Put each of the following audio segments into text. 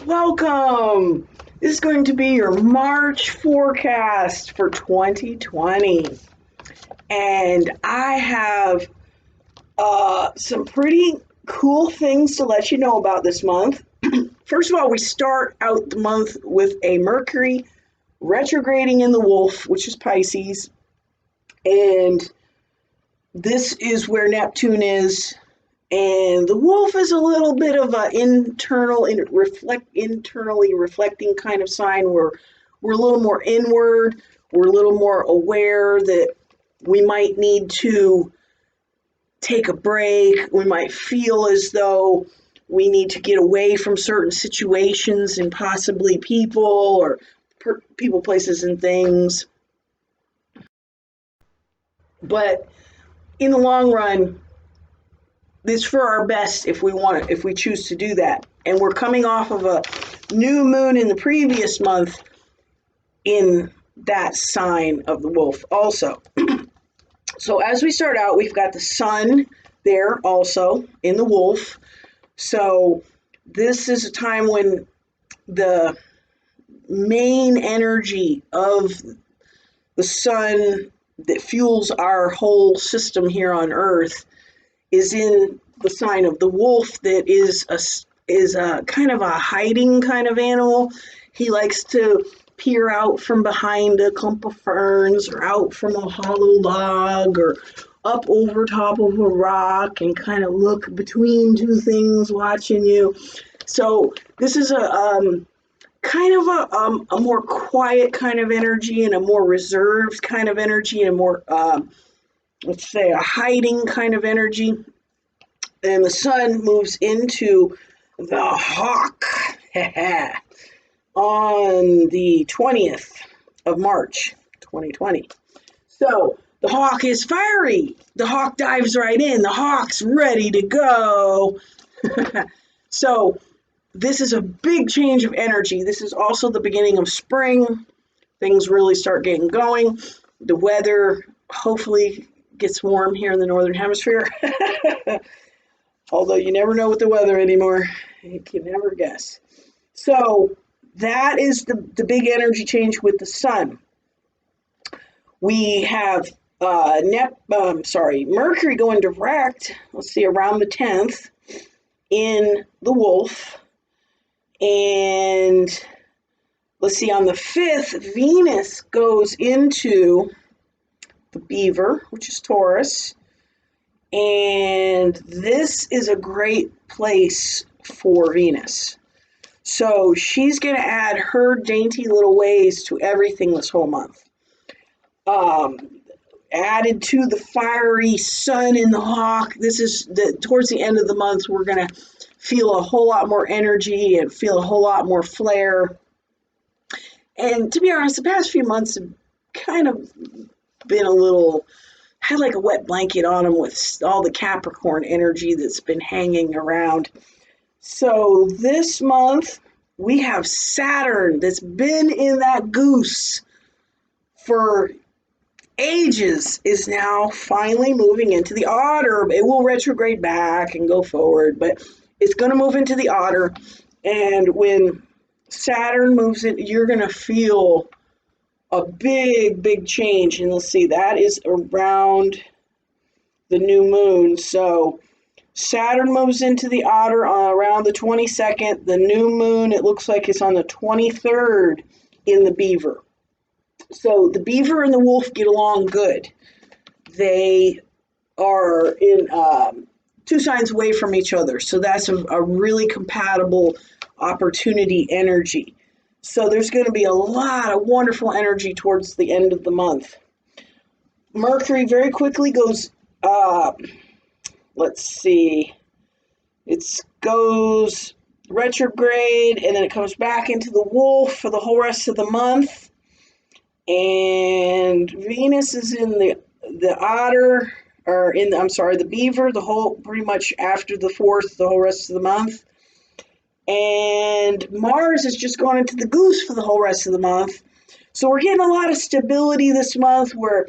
Welcome! This is going to be your March forecast for 2020. And I have some pretty cool things to let you know about this month. First of all, we start out the month with a Mercury retrograding in the Wolf, which is Pisces. And this is where Neptune is. And the Wolf is a little bit of an internally reflecting kind of sign where we're a little more inward, we're a little more aware that we might need to take a break. We might feel as though we need to get away from certain situations and possibly people or people, places, and things. But in the long run, it's for our best if we choose to do that. And we're coming off of a new moon in the previous month in that sign of the Wolf also. So as we start out, we've got the sun there also in the Wolf. So this is a time when the main energy of the sun that fuels our whole system here on Earth is in the sign of the Wolf, that is a kind of a hiding kind of animal. He likes to peer out from behind a clump of ferns or out from a hollow log or up over top of a rock and kind of look between two things watching you. So this is a kind of a more quiet kind of energy and a more reserved kind of energy and a more let's say a hiding kind of energy. And the sun moves into the hawk on the 20th of March 2020. So the hawk is fiery. The hawk dives right in. The hawk's ready to go. So this is a big change of energy. This is also the beginning of spring. Things really start getting going. The weather hopefully gets warm here in the Northern Hemisphere. Although you never know with the weather anymore. You can never guess. So that is the big energy change with the sun. We have Mercury going direct, let's see, around the 10th in the Wolf. And let's see, on the 5th, Venus goes into the Beaver, which is Taurus. And this is a great place for Venus. So she's going to add her dainty little ways to everything this whole month. Added to the fiery sun in the hawk, towards the end of the month, we're going to feel a whole lot more energy and feel a whole lot more flair. And to be honest, the past few months have kind of been had like a wet blanket on them with all the Capricorn energy that's been hanging around. So this month we have Saturn that's been in that goose for ages, is now finally moving into the Otter. It will retrograde back and go forward, but it's going to move into the Otter. And when Saturn moves in, you're going to feel a big change. And let's see, that is around the new moon. So Saturn moves into the Otter around the 22nd. The new moon, it looks like it's on the 23rd in the Beaver. So the Beaver and the Wolf get along good. They are in two signs away from each other. So that's a really compatible opportunity energy. So there's going to be a lot of wonderful energy towards the end of the month. Mercury very quickly goes, let's see, it goes retrograde and then it comes back into the Wolf for the whole rest of the month. And Venus is in the Otter, or the Beaver, pretty much after the 4th, the whole rest of the month. And Mars is just going into the Goose for the whole rest of the month. So we're getting a lot of stability this month where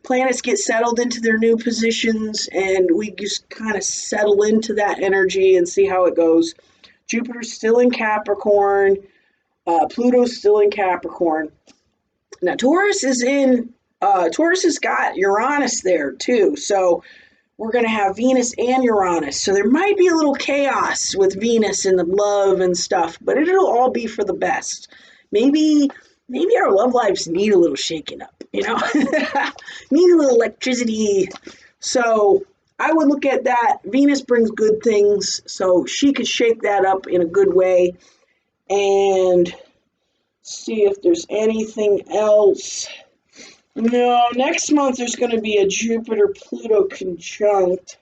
planets get settled into their new positions and we just kind of settle into that energy and see how it goes. Jupiter's still in Capricorn. Pluto's still in Capricorn. Now Taurus is in. Taurus has got Uranus there too. So we're going to have Venus and Uranus. So there might be a little chaos with Venus and the love and stuff, but it'll all be for the best. Maybe our love lives need a little shaking up, you know, need a little electricity. So I would look at that. Venus brings good things, so she could shake that up in a good way and see if there's anything else. No, next month there's going to be a Jupiter-Pluto conjunct.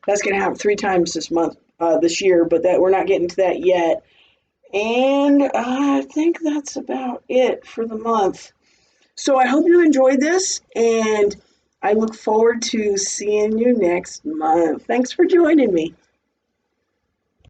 That's going to happen 3 times this month, this year, but that we're not getting to that yet. And I think that's about it for the month. So I hope you enjoyed this, and I look forward to seeing you next month. Thanks for joining me.